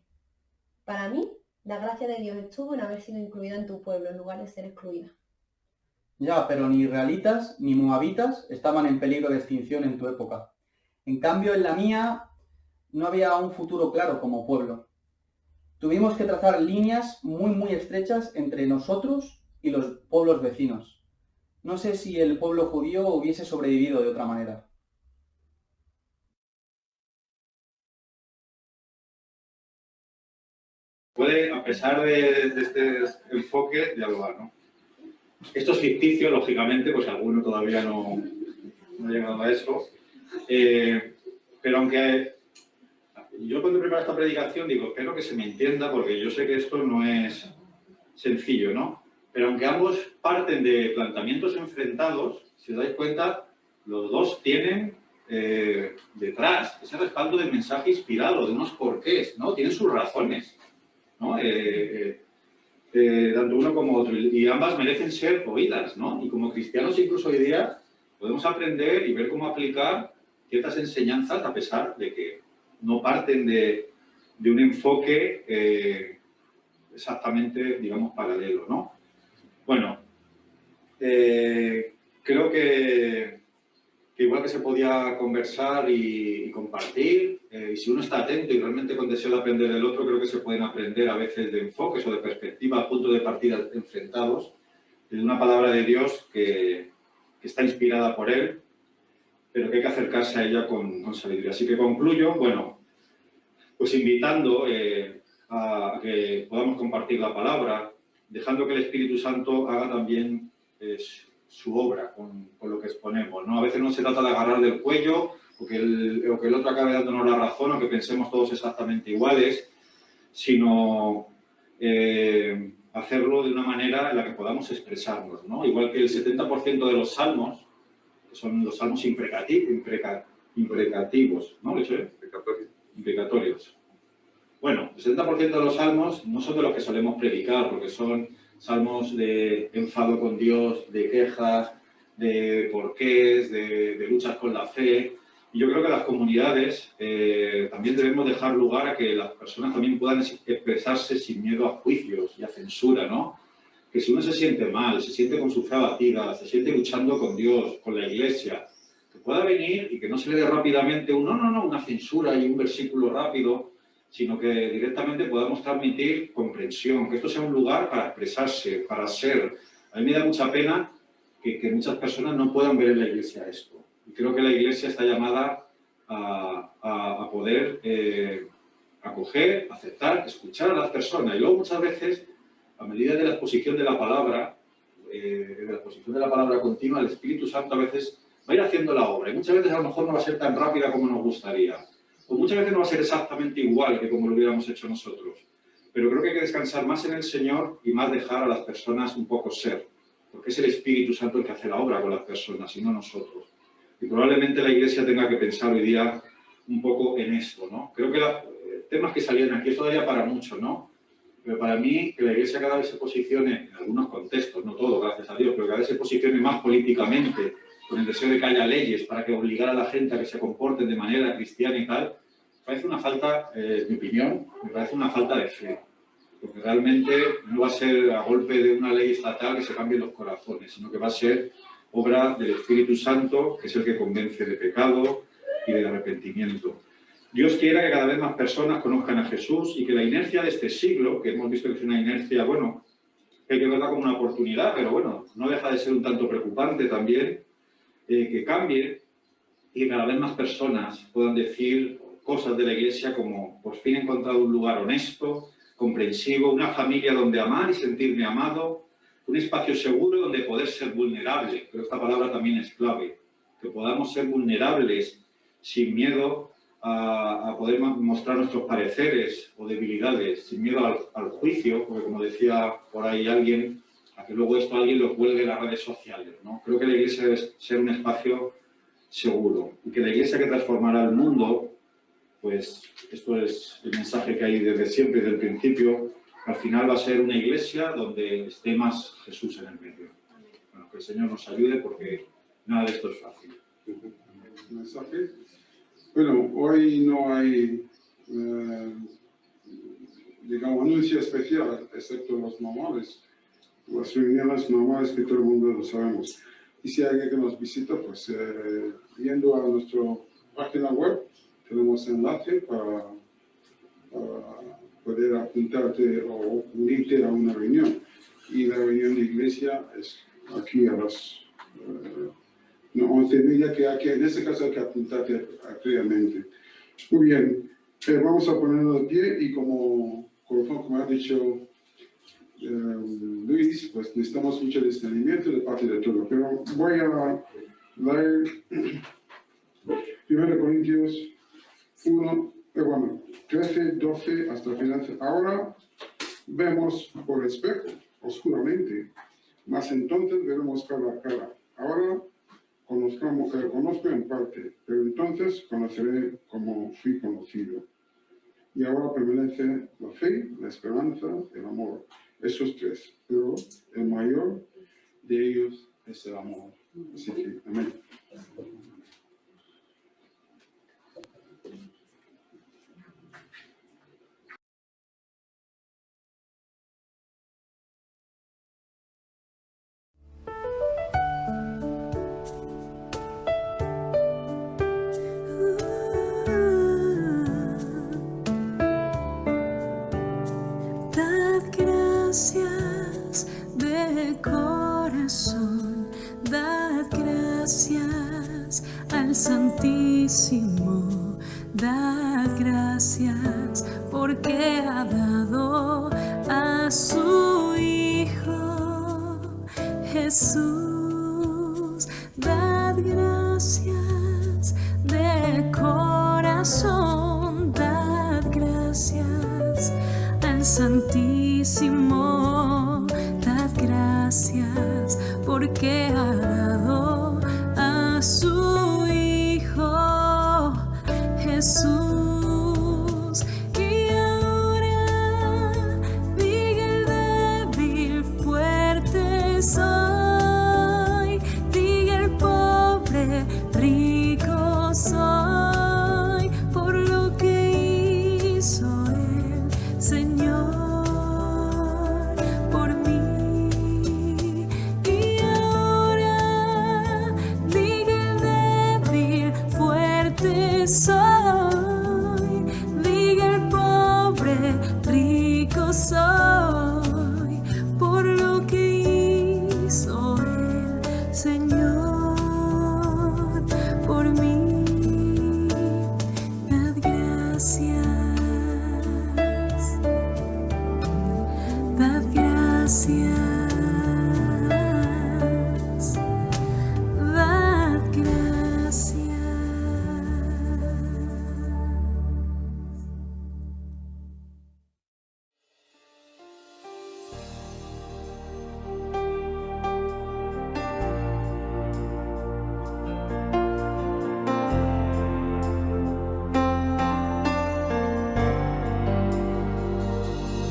Para mí, la gracia de Dios estuvo en haber sido incluida en tu pueblo, en lugar de ser excluida. Ya, pero ni israelitas ni moabitas estaban en peligro de extinción en tu época. En cambio, en la mía no había un futuro claro como pueblo. Tuvimos que trazar líneas muy estrechas entre nosotros y los pueblos vecinos. No sé si el pueblo judío hubiese sobrevivido de otra manera. Puede, a pesar de este enfoque, dialogar, ¿no? Esto es ficticio, lógicamente, pues alguno todavía no ha llegado a eso. Pero aunque yo cuando preparo esta predicación digo, espero que se me entienda, porque yo sé que esto no es sencillo, ¿no? Pero aunque ambos parten de planteamientos enfrentados, si os dais cuenta, los dos tienen detrás ese respaldo del mensaje inspirado, de unos porqués, ¿no? Tienen sus razones, ¿no? Tanto uno como otro, y ambas merecen ser oídas, ¿no? Y como cristianos incluso hoy día podemos aprender y ver cómo aplicar ciertas enseñanzas a pesar de que no parten de un enfoque exactamente, digamos, paralelo, ¿no? Bueno, creo que igual que se podía conversar y compartir, y si uno está atento y realmente con deseo de aprender del otro, creo que se pueden aprender a veces de enfoques o de perspectivas, puntos de partida enfrentados, desde una palabra de Dios que está inspirada por Él, pero que hay que acercarse a ella con sabiduría. Así que concluyo, bueno, pues invitando a que podamos compartir la palabra, dejando que el Espíritu Santo haga también su obra con lo que exponemos, ¿no? A veces no se trata de agarrar del cuello o que el otro acabe dándonos la razón o que pensemos todos exactamente iguales, sino hacerlo de una manera en la que podamos expresarnos, ¿no? Igual que el 70% de los salmos, que son los salmos imprecativos, ¿no? Imprecatorios. Bueno, el 70% de los salmos no son de los que solemos predicar, porque son salmos de enfado con Dios, de quejas, de porqués, de luchas con la fe. Y yo creo que las comunidades también debemos dejar lugar a que las personas también puedan expresarse sin miedo a juicios y a censura, ¿no? Que si uno se siente mal, se siente con su fe abatida, se siente luchando con Dios, con la Iglesia, que pueda venir y que no se le dé rápidamente una censura y un versículo rápido, sino que directamente podamos transmitir comprensión, que esto sea un lugar para expresarse, para ser. A mí me da mucha pena que muchas personas no puedan ver en la Iglesia esto. Y creo que la Iglesia está llamada a poder acoger, aceptar, escuchar a las personas. Y luego muchas veces, a medida de la exposición de la palabra continua, el Espíritu Santo a veces va a ir haciendo la obra. Y muchas veces a lo mejor no va a ser tan rápida como nos gustaría. O muchas veces no va a ser exactamente igual que como lo hubiéramos hecho nosotros. Pero creo que hay que descansar más en el Señor y más dejar a las personas un poco ser. Porque es el Espíritu Santo el que hace la obra con las personas y no nosotros. Y probablemente la Iglesia tenga que pensar hoy día un poco en esto, ¿no? Creo que temas que salían aquí, esto daría para mucho, ¿no? Pero para mí, que la Iglesia cada vez se posicione, en algunos contextos, no todo, gracias a Dios, pero cada vez se posicione más políticamente, con el deseo de que haya leyes para que obligar a la gente a que se comporten de manera cristiana y tal, parece una falta, en mi opinión, me parece una falta de fe. Porque realmente no va a ser a golpe de una ley estatal que se cambien los corazones, sino que va a ser obra del Espíritu Santo, que es el que convence de pecado y de arrepentimiento. Dios quiera que cada vez más personas conozcan a Jesús y que la inercia de este siglo, que hemos visto que es una inercia, bueno, que hay que verla como una oportunidad, pero bueno, no deja de ser un tanto preocupante también, que cambie y que cada vez más personas puedan decir cosas de la Iglesia como, por fin he encontrado un lugar honesto, comprensivo, una familia donde amar y sentirme amado, un espacio seguro donde poder ser vulnerable, pero esta palabra también es clave, que podamos ser vulnerables sin miedo a poder mostrar nuestros pareceres o debilidades, sin miedo al juicio, porque como decía por ahí alguien, a que luego esto alguien lo cuelgue en las redes sociales, ¿no? Creo que la Iglesia debe ser un espacio seguro y que la Iglesia que transformará el mundo, pues esto es el mensaje que hay desde siempre, desde el principio, al final va a ser una Iglesia donde esté más Jesús en el medio. Bueno, que el Señor nos ayude porque nada de esto es fácil. ¿Mensaje? Bueno, hoy no hay, digamos, anuncio especial, excepto los normales, las reuniones normales que todo el mundo lo sabemos. Y si hay alguien que nos visita, pues yendo a nuestra página web, tenemos enlace para poder apuntarte o unirte a una reunión. Y la reunión de iglesia es aquí a las 11:30, que en este caso hay que apuntarte previamente. Muy bien, vamos a ponernos de pie y como ha dicho Luis, pues necesitamos mucho discernimiento de parte de todo. Pero voy a leer 1 Corintios 1, 13, 12 hasta el final. Ahora vemos por espejo, oscuramente, mas entonces veremos cara a cara. Ahora conozco en parte, pero entonces conoceré como fui conocido. Y ahora permanece la fe, la esperanza, el amor. Esos tres, pero el mayor de ellos es el amor. Así que, amén. Gracias de corazón, dad gracias al Santísimo, dad gracias porque ha dado a su Hijo Jesús, dad gracias de corazón, dad gracias al Santísimo, dad gracias porque ha dado a su Hijo Jesús. Y ahora diga el débil, fuerte soy, diga el pobre, rico soy. Señor, por mí. Y ahora diga el débil, fuerte soy, diga el pobre, rico soy, por lo que hizo el Señor por mí. Dad gracias, dad gracias, dad gracias.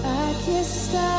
Aquí está